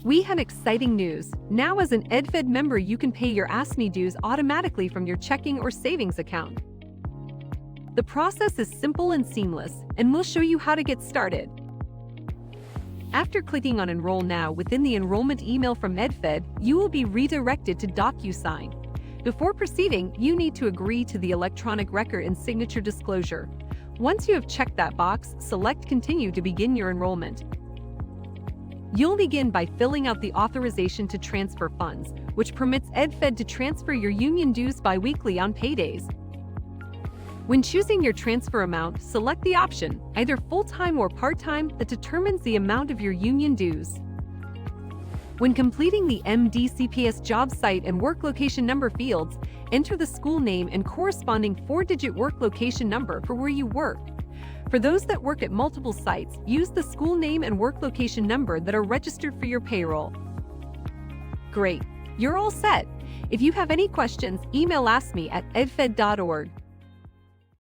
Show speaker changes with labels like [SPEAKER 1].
[SPEAKER 1] We have exciting news. Now as an EdFed member, you can pay your AFSCME dues automatically from your checking or savings account. The process is simple and seamless, and we'll show you how to get started. After clicking on Enroll Now within the enrollment email from EdFed, you will be redirected to DocuSign. Before proceeding, you need to agree to the electronic record and signature disclosure. Once you have checked that box, select Continue to begin your enrollment. You'll begin by filling out the authorization to transfer funds, which permits EdFed to transfer your union dues bi-weekly on paydays. When choosing your transfer amount, select the option, either full-time or part-time, that determines the amount of your union dues. When completing the MDCPS job site and work location number fields, enter the school name and corresponding 4-digit work location number for where you work. For those that work at multiple sites, use the school name and work location number that are registered for your payroll. Great, you're all set. If you have any questions, email AFSCME@edfed.org.